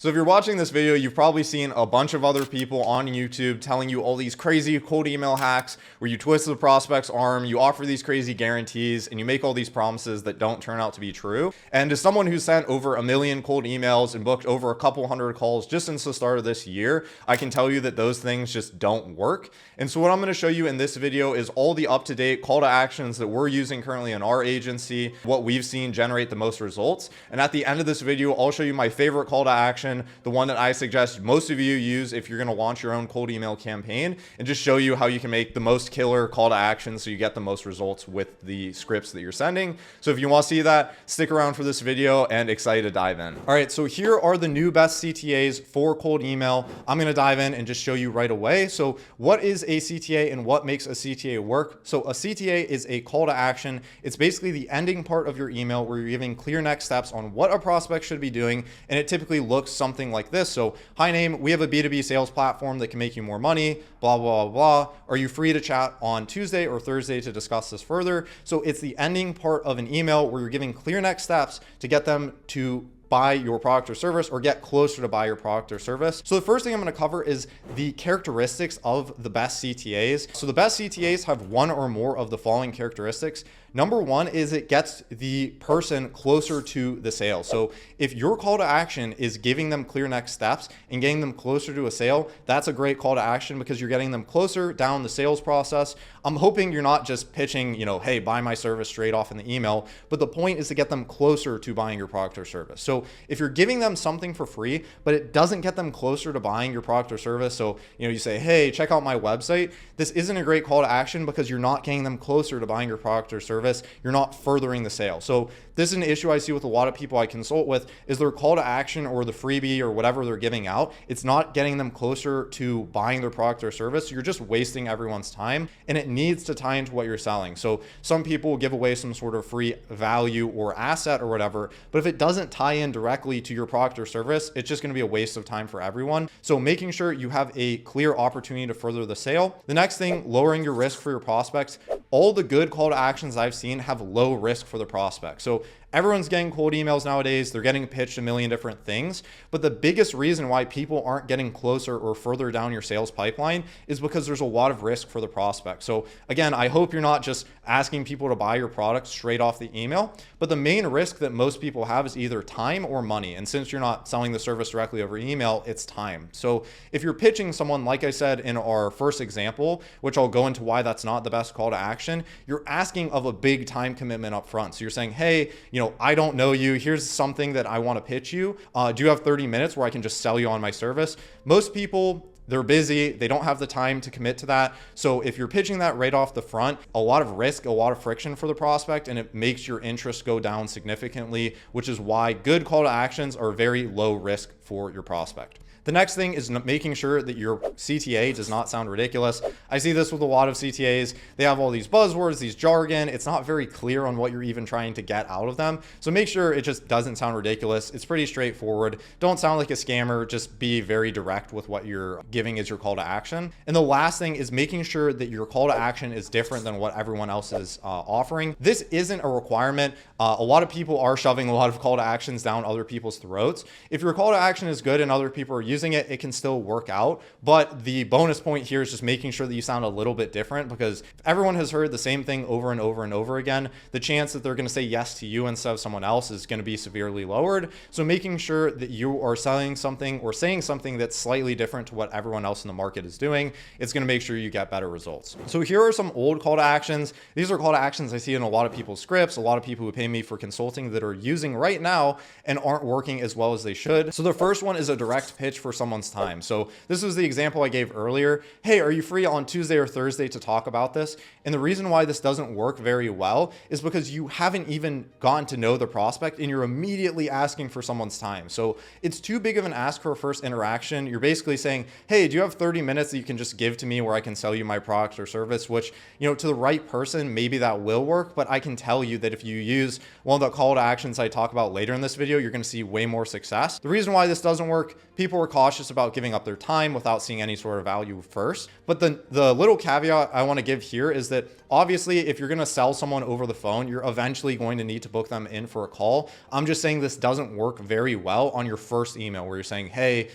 So if you're watching this video, you've probably seen a bunch of other people on YouTube telling you all these crazy cold email hacks where you twist the prospect's arm, you offer these crazy guarantees, and you make all these promises that don't turn out to be true. And as someone who's sent over 1 million cold emails and booked over a couple hundred calls just since the start of this year, I can tell you that those things just don't work. And so what I'm going to show you in this video is all the up-to-date call to actions that we're using currently in our agency, what we've seen generate the most results. And at the end of this video, I'll show you my favorite call to action, the one that I suggest most of you use if you're going to launch your own cold email campaign, and just show you how you can make the most killer call to action so you get the most results with the scripts that you're sending. So if you want to see that, stick around for this video, and excited to dive in. All right, so here are the new best CTAs for cold email. I'm going to dive in and just show you right away. So what is a CTA and what makes a CTA work? So a CTA is a call to action. It's basically the ending part of your email where you're giving clear next steps on what a prospect should be doing, and it typically looks something like this. So, hi name, we have a B2B sales platform that can make you more money, blah, blah, blah, blah. Are you free to chat on Tuesday or Thursday to discuss this further? So it's the ending part of an email where you're giving clear next steps to get them to buy your product or service or get closer to buy your product or service. So the first thing I'm going to cover is the characteristics of the best CTAs. So the best CTAs have one or more of the following characteristics. Number one is it gets the person closer to the sale. So if your call to action is giving them clear next steps and getting them closer to a sale, that's a great call to action because you're getting them closer down the sales process. I'm hoping you're not just pitching, hey, buy my service straight off in the email, but the point is to get them closer to buying your product or service. So if you're giving them something for free, but it doesn't get them closer to buying your product or service, so you say, hey, check out my website, this isn't a great call to action because you're not getting them closer to buying your product or service. You're not furthering the sale. So this is an issue I see with a lot of people I consult with, is their call to action or the freebie or whatever they're giving out, it's not getting them closer to buying their product or service. You're just wasting everyone's time, and it needs to tie into what you're selling. So some people give away some sort of free value or asset or whatever, but if it doesn't tie in directly to your product or service, it's just going to be a waste of time for everyone. So making sure you have a clear opportunity to further the sale. The next thing, lowering your risk for your prospects. All the good call to actions I've seen have low risk for the prospect. So everyone's getting cold emails nowadays. They're getting pitched a million different things. But the biggest reason why people aren't getting closer or further down your sales pipeline is because there's a lot of risk for the prospect. So again, I hope you're not just asking people to buy your product straight off the email, but the main risk that most people have is either time or money. And since you're not selling the service directly over email, it's time. So if you're pitching someone, like I said in our first example, which I'll go into why that's not the best call to action, you're asking of a big time commitment up front. So you're saying, hey, I don't know you. Here's something that I want to pitch you. Do you have 30 minutes where I can just sell you on my service? Most people, they're busy. They don't have the time to commit to that. So if you're pitching that right off the front, a lot of risk, a lot of friction for the prospect, and it makes your interest go down significantly, which is why good call to actions are very low risk for your prospect. The next thing is making sure that your CTA does not sound ridiculous. I see this with a lot of CTAs. They have all these buzzwords, these jargon. It's not very clear on what you're even trying to get out of them. So make sure it just doesn't sound ridiculous. It's pretty straightforward. Don't sound like a scammer. Just be very direct with what you're giving as your call to action. And the last thing is making sure that your call to action is different than what everyone else is offering. This isn't a requirement. A lot of people are shoving a lot of call to actions down other people's throats. If your call to action is good and other people are using it, it can still work out. But the bonus point here is just making sure that you sound a little bit different, because if everyone has heard the same thing over and over and over again, the chance that they're going to say yes to you instead of someone else is going to be severely lowered. So making sure that you are selling something or saying something that's slightly different to what everyone else in the market is doing, it's going to make sure you get better results. So here are some old call to actions. These are call to actions I see in a lot of people's scripts, a lot of people who pay me for consulting that are using right now and aren't working as well as they should. So the first one is a direct pitch for someone's time. So this was the example I gave earlier. Hey, are you free on Tuesday or Thursday to talk about this? And the reason why this doesn't work very well is because you haven't even gotten to know the prospect and you're immediately asking for someone's time. So it's too big of an ask for a first interaction. You're basically saying, hey, do you have 30 minutes that you can just give to me where I can sell you my product or service? Which, to the right person, maybe that will work, but I can tell you that if you use one of the call to actions I talk about later in this video, you're going to see way more success. The reason why this doesn't work, people are cautious about giving up their time without seeing any sort of value first. But the little caveat I want to give here is that obviously if you're going to sell someone over the phone, you're eventually going to need to book them in for a call. I'm just saying this doesn't work very well on your first email where you're saying, hey,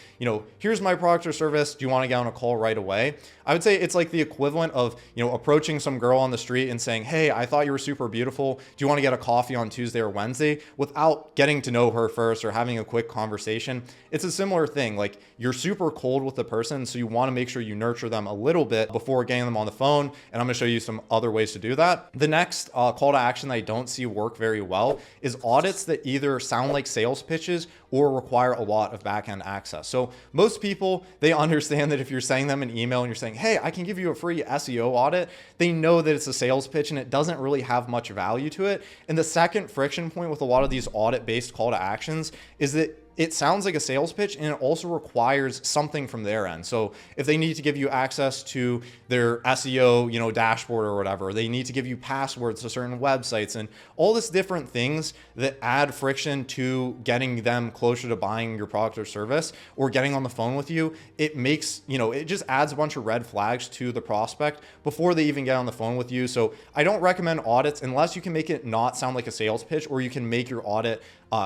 here's my product or service. Do you want to get on a call right away? I would say it's like the equivalent of, approaching some girl on the street and saying, hey, I thought you were super beautiful. Do you want to get a coffee on Tuesday or Wednesday, without getting to know her first or having a quick conversation? It's a similar thing. Like, you're super cold with the person, so you want to make sure you nurture them a little bit before getting them on the phone. And I'm going to show you some other ways to do that. The next call to action that I don't see work very well is audits that either sound like sales pitches or require a lot of backend access. So most people, they understand that if you're sending them an email and you're saying, hey, I can give you a free SEO audit, they know that it's a sales pitch and it doesn't really have much value to it. And the second friction point with a lot of these audit-based call to actions is that it sounds like a sales pitch, and it also requires something from their end. So if they need to give you access to their SEO, dashboard or whatever, they need to give you passwords to certain websites and all this different things that add friction to getting them closer to buying your product or service or getting on the phone with you. It makes, it just adds a bunch of red flags to the prospect before they even get on the phone with you. So I don't recommend audits unless you can make it not sound like a sales pitch, or you can make your audit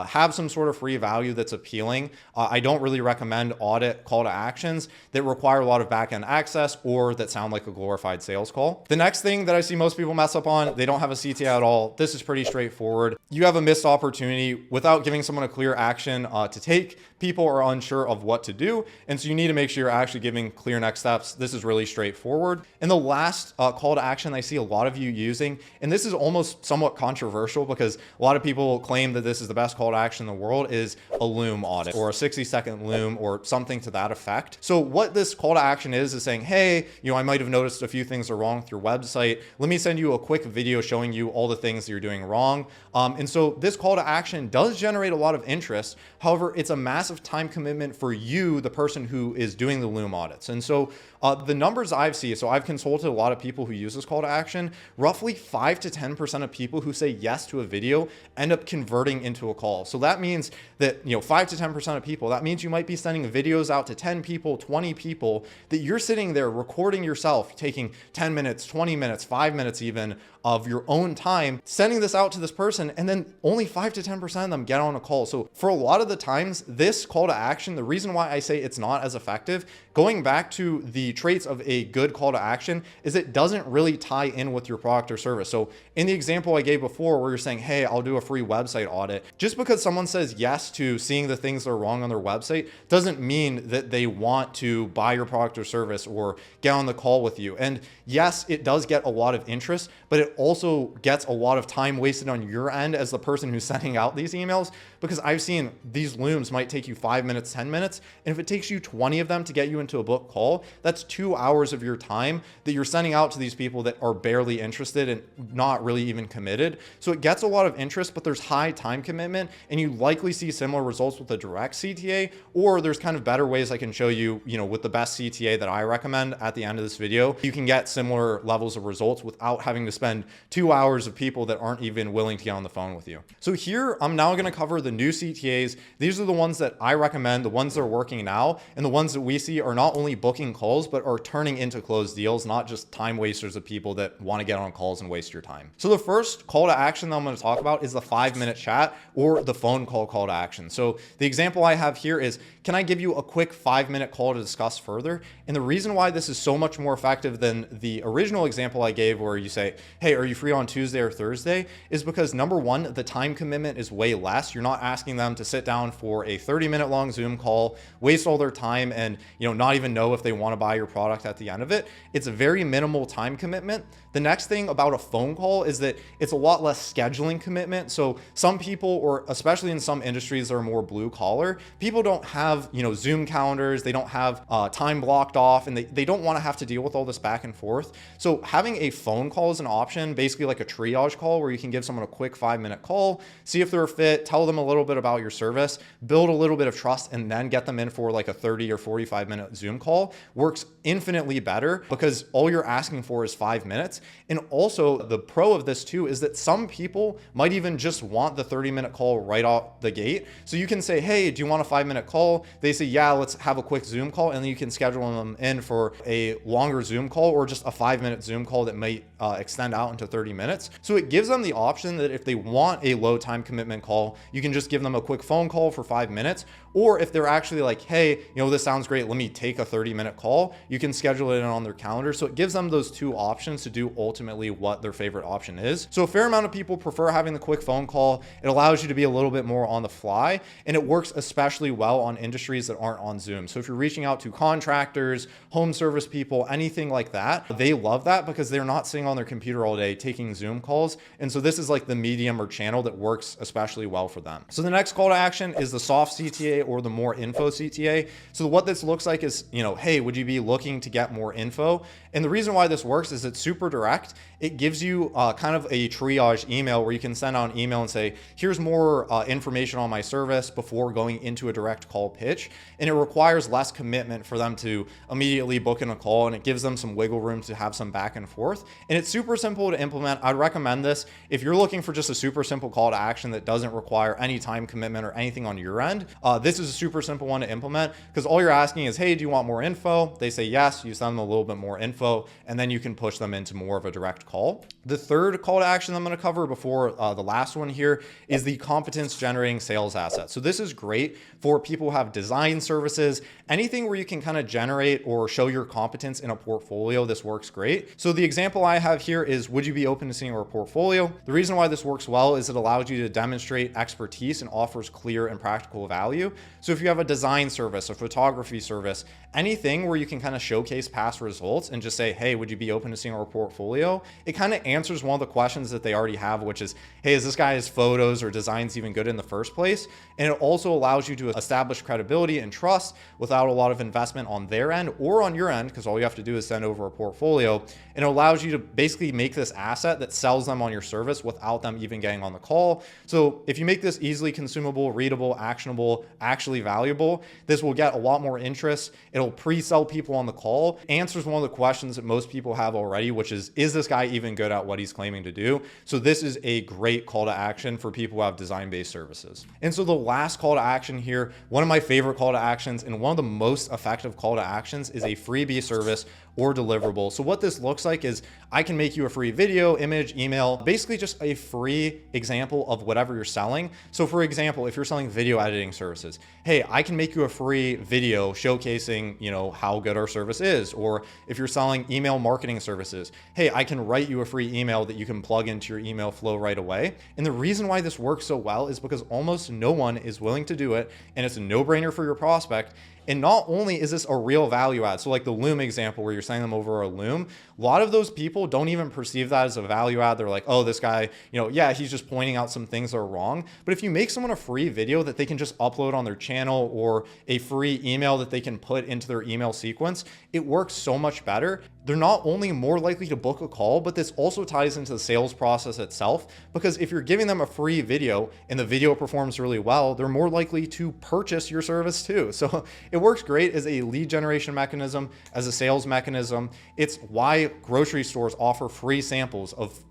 have some sort of free value that's appealing. I don't really recommend audit call to actions that require a lot of backend access or that sound like a glorified sales call. The next thing that I see most people mess up on, they don't have a CTA at all. This is pretty straightforward. You have a missed opportunity without giving someone a clear action to take. People are unsure of what to do, and so you need to make sure you're actually giving clear next steps. This is really straightforward. And the last call to action I see a lot of you using, and this is almost somewhat controversial because a lot of people claim that this is the best call to action in the world, is a Loom audit or a 60-second Loom or something to that effect. So what this call to action is saying, hey, I might have noticed a few things are wrong with your website. Let me send you a quick video showing you all the things that you're doing wrong. And so this call to action does generate a lot of interest. However, it's a massive time commitment for you, the person who is doing the Loom audits. And so the numbers I've seen, so I've consulted a lot of people who use this call to action, roughly 5 to 10% of people who say yes to a video end up converting into a call. So that means that, 5 to 10% of people, that means you might be sending videos out to 10 people, 20 people, that you're sitting there recording yourself, taking 10 minutes, 20 minutes, 5 minutes even of your own time, sending this out to this person, and then only 5 to 10% of them get on a call. So for a lot of the times, this call to action, the reason why I say it's not as effective, going back to the traits of a good call to action, is it doesn't really tie in with your product or service. So in the example I gave before where you're saying, hey, I'll do a free website audit, just because someone says yes to seeing the things that are wrong on their website doesn't mean that they want to buy your product or service or get on the call with you. And yes, it does get a lot of interest, but it also gets a lot of time wasted on your end as the person who's sending out these emails, because I've seen these Looms might take you 5 minutes, 10 minutes. And if it takes you 20 of them to get you into a book call, that's 2 hours of your time that you're sending out to these people that are barely interested and not really even committed. So it gets a lot of interest, but there's high time commitment, and you likely see similar results with a direct CTA, or there's kind of better ways I can show you, with the best CTA that I recommend at the end of this video. You can get similar levels of results without having to spend 2 hours of people that aren't even willing to get on the phone with you. So here, I'm now going to cover the new CTAs. These are the ones that I recommend, the ones that are working now, and the ones that we see are not only booking calls, but are turning into closed deals, not just time wasters of people that want to get on calls and waste your time. So the first call to action that I'm going to talk about is the 5-minute chat or the phone call to action. So the example I have here is, can I give you a quick 5-minute call to discuss further? And the reason why this is so much more effective than the original example I gave where you say, hey, are you free on Tuesday or Thursday, is because number one, the time commitment is way less. You're not asking them to sit down for a 30-minute long Zoom call, waste all their time, and not even know if they want to buy your product at the end of it. It's a very minimal time commitment. The next thing about a phone call is that it's a lot less scheduling commitment. So some people, or especially in some industries that are more blue collar, people don't have, Zoom calendars. They don't have time blocked off, and they don't want to have to deal with all this back and forth. So having a phone call is an option, basically like a triage call where you can give someone a quick 5-minute call, see if they're a fit, tell them a little bit about your service, build a little bit of trust, and then get them in for like a 30 or 45-minute Zoom call. Works infinitely better because all you're asking for is 5 minutes. And also the pro of this too is that some people might even just want the 30-minute call call right out the gate. So you can say, hey, do you want a 5-minute call? They say, yeah, let's have a quick Zoom call. And then you can schedule them in for a longer Zoom call or just a 5-minute Zoom call that might extend out into 30 minutes. So it gives them the option that if they want a low time commitment call, you can just give them a quick phone call for 5 minutes. Or if they're actually like, hey, this sounds great, let me take a 30-minute call, you can schedule it in on their calendar. So it gives them those two options to do ultimately what their favorite option is. So a fair amount of people prefer having the quick phone call. It allows you to be a little bit more on the fly, and it works especially well on industries that aren't on Zoom. So if you're reaching out to contractors, home service people, anything like that, they love that because they're not sitting on their computer all day taking Zoom calls. And so this is like the medium or channel that works especially well for them. So the next call to action is the soft CTA or the more info CTA. So what this looks like is, hey, would you be looking to get more info? And the reason why this works is it's super direct. It gives you kind of a triage email where you can send out an email and say, here's more information on my service before going into a direct call pitch. And it requires less commitment for them to immediately book in a call, and it gives them some wiggle room to have some back and forth. And it's super simple to implement. I'd recommend this if you're looking for just a super simple call to action that doesn't require any time commitment or anything on your end. This is a super simple one to implement because all you're asking is, hey, do you want more info? They say yes, you send them a little bit more info, and then you can push them into more of a direct call. The third call to action I'm going to cover before the last one here is the competence generating sales asset. So this is great for people who have design services, anything where you can kind of generate or show your competence in a portfolio. This works great. So the example I have here is, would you be open to seeing our portfolio? The reason why this works well is it allows you to demonstrate expertise and offers clear and practical value. So if you have a design service, a photography service, anything where you can kind of showcase past results and just say, hey, would you be open to seeing our portfolio? It kind of answers one of the questions that they already have, which is, hey, is this guy's photos or designs even good in the first place? And it also allows you to establish credibility and trust without a lot of investment on their end or on your end, because all you have to do is send over a portfolio. And it allows you to basically make this asset that sells them on your service without them even getting on the call. So if you make this easily consumable, readable, actionable, actually valuable, this will get a lot more interest. It'll pre-sell people on the call, answers one of the questions that most people have already, which is this guy even good at what he's claiming to do? So this is a great call to action for people who have design-based services. And so the last call to action here, one of my favorite call to actions and one of the most effective call to actions is a freebie service or deliverable. So what this looks like is I can make you a free video, image, email, basically just a free example of whatever you're selling. So for example, if you're selling video editing services, hey, I can make you a free video showcasing, how good our service is. Or if you're selling email marketing services, hey, I can write you a free email that you can plug into your email flow right away. And the reason why this works so well is because almost no one is willing to do it, and it's a no-brainer for your prospect. And not only is this a real value add, so like the Loom example where you're sending them over a Loom, a lot of those people don't even perceive that as a value add. They're like, oh, this guy, yeah, he's just pointing out some things that are wrong. But if you make someone a free video that they can just upload on their channel or a free email that they can put into their email sequence, it works so much better. They're not only more likely to book a call, but this also ties into the sales process itself, because if you're giving them a free video and the video performs really well, they're more likely to purchase your service too. So it works great as a lead generation mechanism, as a sales mechanism. It's why grocery stores offer free samples of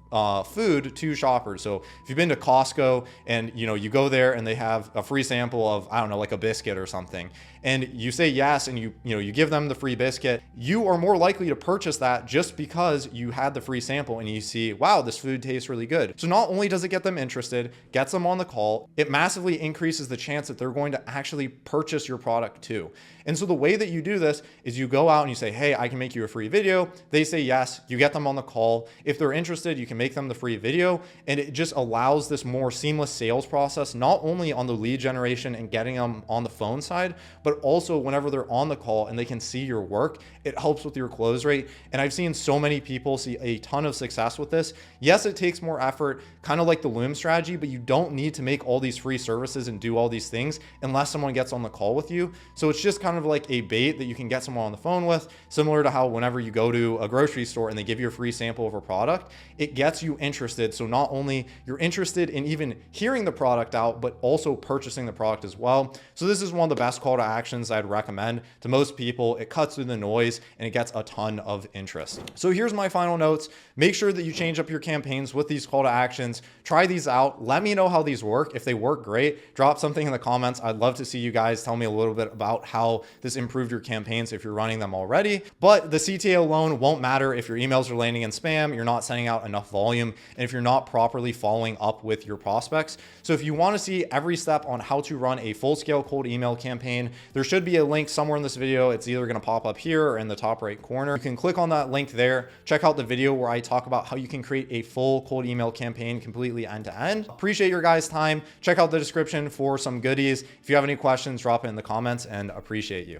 food to shoppers. So if you've been to Costco and you go there and they have a free sample of, I don't know, like a biscuit or something, and you say yes, and you give them the free biscuit, you are more likely to purchase that just because you had the free sample and you see, wow, this food tastes really good. So not only does it get them interested, gets them on the call, it massively increases the chance that they're going to actually purchase your product too. And so the way that you do this is you go out and you say, hey, I can make you a free video. They say yes, you get them on the call. If they're interested, you can make them the free video, and it just allows this more seamless sales process, not only on the lead generation and getting them on the phone side, but also whenever they're on the call and they can see your work, it helps with your close rate. And I've seen so many people see a ton of success with this. Yes, it takes more effort, kind of like the Loom strategy, but you don't need to make all these free services and do all these things unless someone gets on the call with you. So it's just kind of like a bait that you can get someone on the phone with, similar to how whenever you go to a grocery store and they give you a free sample of a product, it gets gets you interested. So not only you're interested in even hearing the product out, but also purchasing the product as well. So this is one of the best call to actions I'd recommend to most people. It cuts through the noise and it gets a ton of interest. So here's my final notes. Make sure that you change up your campaigns with these call to actions. Try these out. Let me know how these work. If they work, great. Drop something in the comments. I'd love to see you guys tell me a little bit about how this improved your campaigns if you're running them already. But the CTA alone won't matter if your emails are landing in spam, you're not sending out enough volume, and if you're not properly following up with your prospects. So if you want to see every step on how to run a full-scale cold email campaign, there should be a link somewhere in this video. It's either going to pop up here or in the top right corner. You can click on that link there. Check out the video where I talk about how you can create a full cold email campaign completely end to end. Appreciate your guys' time. Check out the description for some goodies. If you have any questions, drop it in the comments, and appreciate you.